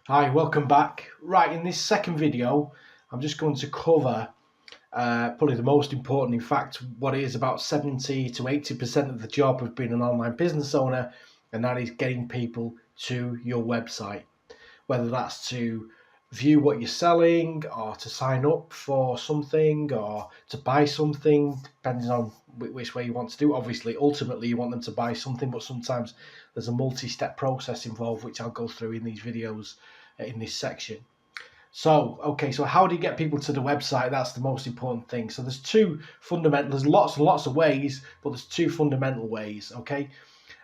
Hi, welcome back. Right, in this second video, I'm just going to cover probably the most important, in fact, what is about 70 to 80% of the job of being an online business owner, and that is getting people to your website, whether that's to view what you're selling or to sign up for something or to buy something, depending on which way you want to do it. Obviously, ultimately, you want them to buy something, but sometimes there's a multi-step process involved, which I'll go through in these videos in this section. So how do you get people to the website? That's the most important thing. So there's two fundamental, there's lots and lots of ways, but there's two fundamental ways, okay?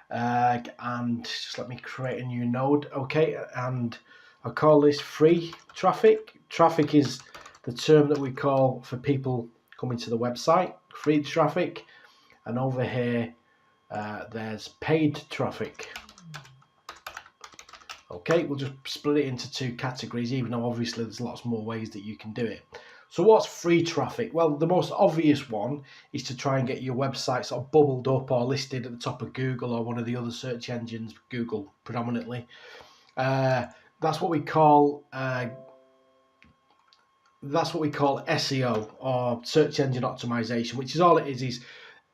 And just let me create a new node, okay? And I'll call this free traffic. Traffic is the term that we call for people coming to the website, free traffic. And over here, there's paid traffic. Okay, we'll just split it into two categories, even though obviously there's lots more ways that you can do it. So what's free traffic? Well, the most obvious one is to try and get your website sort of bubbled up or listed at the top of Google or one of the other search engines, Google predominantly. That's what we call SEO, or search engine optimization, which is all it is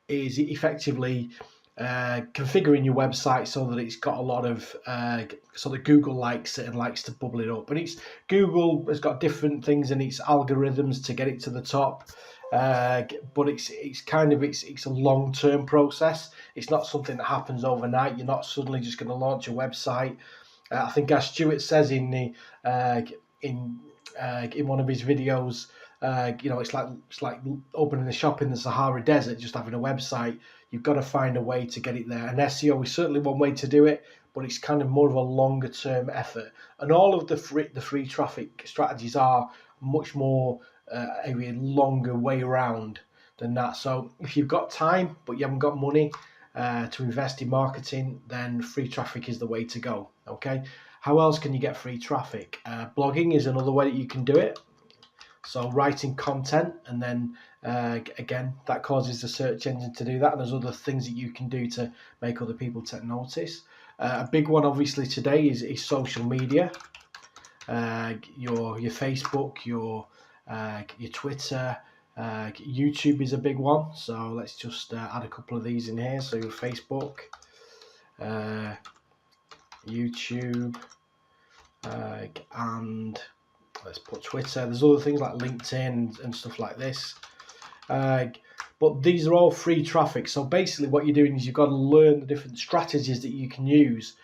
effectively configuring your website so that it's got a lot of so that Google likes it and likes to bubble it up. And Google has got different things in its algorithms to get it to the top, but it's a long-term process. It's not something that happens overnight. You're not suddenly just going to launch a website. I think as Stuart says in one of his videos, it's like opening a shop in the Sahara Desert, just having a website. You've got to find a way to get it there. And SEO is certainly one way to do it, but it's kind of more of a longer term effort. And all of the free traffic strategies are much more a longer way around than that. So if you've got time, but you haven't got money to invest in marketing, then free traffic is the way to go. Okay. How else can you get free traffic? Blogging is another way that you can do it. So writing content, and then again, that causes the search engine to do that. And there's other things that you can do to make other people take notice. A big one, obviously, today is social media. Your Facebook, your Twitter, YouTube is a big one. So let's just add a couple of these in here. So your Facebook, YouTube, and let's put Twitter. There's other things like LinkedIn and stuff like this. But these are all free traffic. So basically what you're doing is you've got to learn the different strategies that you can use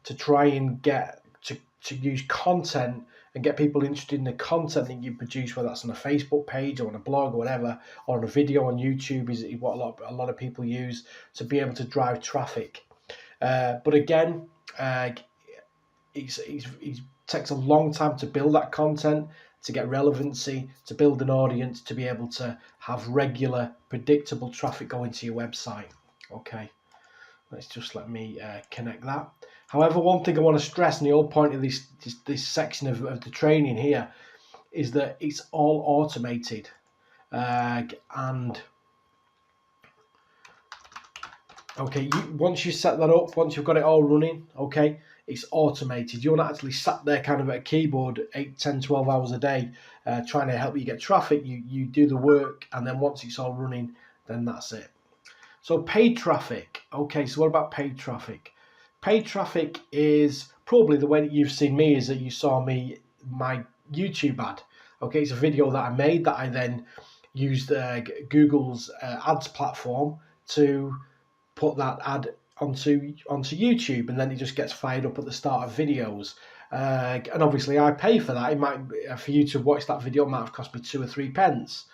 to try and get to use content and get people interested in the content that you produce, whether that's on a Facebook page or on a blog or whatever, or on a video on YouTube is what a lot of people use to be able to drive traffic. But again, it takes a long time to build that content, to get relevancy, to build an audience, to be able to have regular, predictable traffic going to your website. Okay, let me connect that. However, one thing I want to stress, and the whole point of this section of the training here, is that it's all automated. And okay, once you set that up, once you've got it all running, okay, it's automated. You're not actually sat there kind of at a keyboard 8, 10, 12 hours a day trying to help you get traffic. You do the work, and then once it's all running, then that's it. So paid traffic. Okay, so what about paid traffic? Paid traffic is probably the way that you've seen me, is that you saw my YouTube ad. Okay, it's a video that I made that I then used Google's ads platform to put that ad onto YouTube, and then it just gets fired up at the start of videos. And obviously I pay for that. It might, for you to watch that video, it might have cost me 2 or 3 pence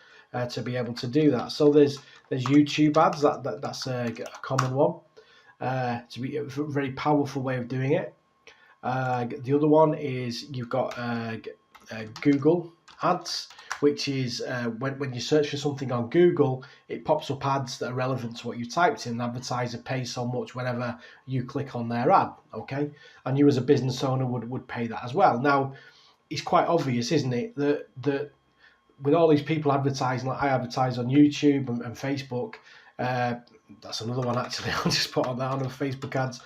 to be able to do that. So there's YouTube ads, that's a common one, to be a very powerful way of doing it. The other one is you've got Google ads, which is when you search for something on Google, it pops up ads that are relevant to what you typed in. The advertiser pays so much whenever you click on their ad, okay? And you as a business owner would pay that as well. Now, it's quite obvious, isn't it, that with all these people advertising, like I advertise on YouTube and Facebook, That's another one actually. I'll just put on that on Facebook ads.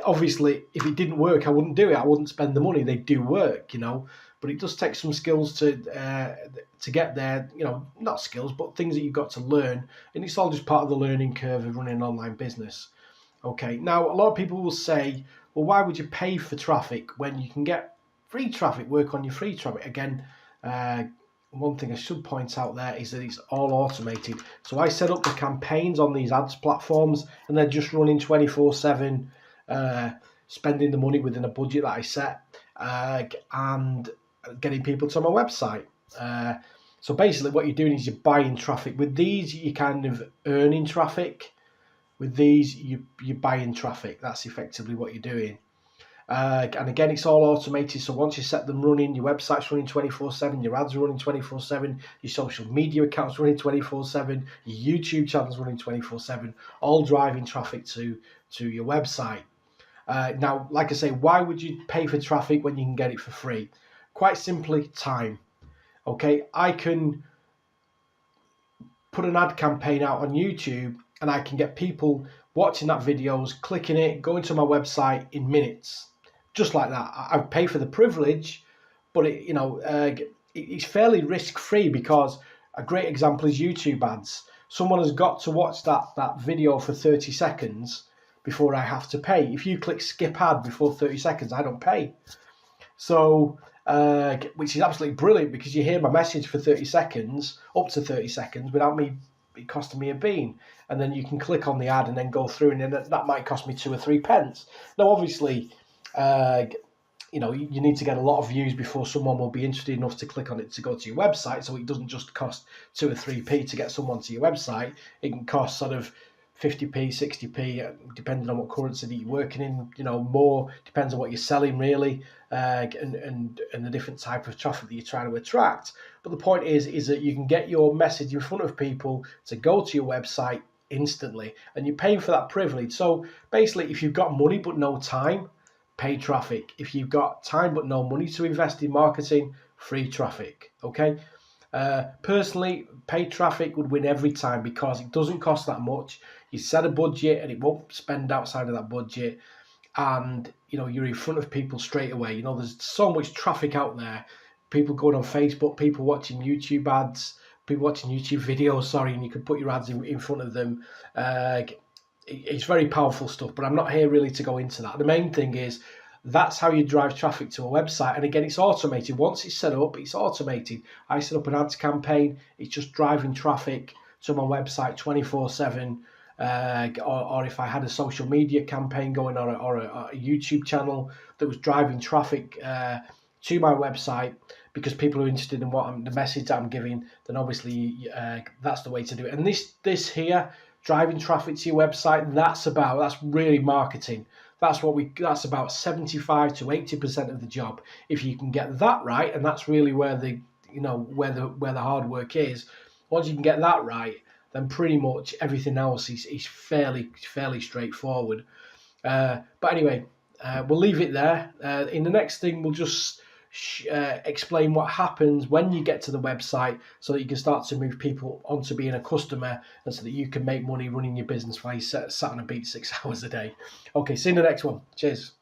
Obviously, if it didn't work, I wouldn't do it. I wouldn't spend the money. They do work, but it does take some skills to get there. Not skills, but things that you've got to learn, and it's all just part of the learning curve of running an online business. Okay, now a lot of people will say, well, why would you pay for traffic when you can get free traffic, work on your free traffic? Again, one thing I should point out there is that it's all automated. So I set up the campaigns on these ads platforms, and they're just running 24/7, spending the money within a budget that I set, and getting people to my website. So basically what you're doing is you're buying traffic. With these, you're kind of earning traffic. With these, you're buying traffic. That's effectively what you're doing. And again, it's all automated. So once you set them running, your website's running 24/7, your ads are running 24/7, your social media account's running 24/7, your YouTube channel's running 24/7, all driving traffic to your website. Now, like I say, why would you pay for traffic when you can get it for free? Quite simply, time. Okay, I can put an ad campaign out on YouTube, and I can get people watching that videos, clicking it, going to my website in minutes. Just like that. I pay for the privilege, but it's fairly risk-free, because a great example is YouTube ads. Someone has got to watch that video for 30 seconds before I have to pay. If you click skip ad before 30 seconds, I don't pay. So, which is absolutely brilliant, because you hear my message for 30 seconds, up to 30 seconds, without it costing me a bean. And then you can click on the ad and then go through, and then that might cost me 2 or 3 pence. Now, obviously, you need to get a lot of views before someone will be interested enough to click on it to go to your website. So it doesn't just cost 2 or 3p to get someone to your website. It can cost sort of 50p, 60p, depending on what currency that you're working in. More depends on what you're selling, really, and the different type of traffic that you're trying to attract. But the point is that you can get your message in front of people to go to your website instantly, and you're paying for that privilege. So basically, if you've got money but no time, paid traffic. If you've got time but no money to invest in marketing, free traffic. Okay. Personally, paid traffic would win every time, because it doesn't cost that much. You set a budget and it won't spend outside of that budget, and you're in front of people straight away. There's so much traffic out there. People going on Facebook, people watching YouTube ads, people watching YouTube videos, and you can put your ads in front of them. It's very powerful stuff, but I'm not here really to go into that. The main thing is, that's how you drive traffic to a website. And again, it's automated. Once it's set up, it's automated. I set up an ads campaign. It's just driving traffic to my website 24/7. Or if I had a social media campaign going, or a YouTube channel that was driving traffic to my website, because people are interested in the message that I'm giving, then obviously that's the way to do it. And this here, driving traffic to your website, that's really marketing. That's about 75 to 80% of the job. If you can get that right, and that's really where the hard work is. Once you can get that right, then pretty much everything else is fairly straightforward. But anyway, we'll leave it there. In the next thing, we'll just explain what happens when you get to the website, so that you can start to move people onto being a customer, and so that you can make money running your business while you sat on a beach 6 hours a day. Okay, see you in the next one. Cheers.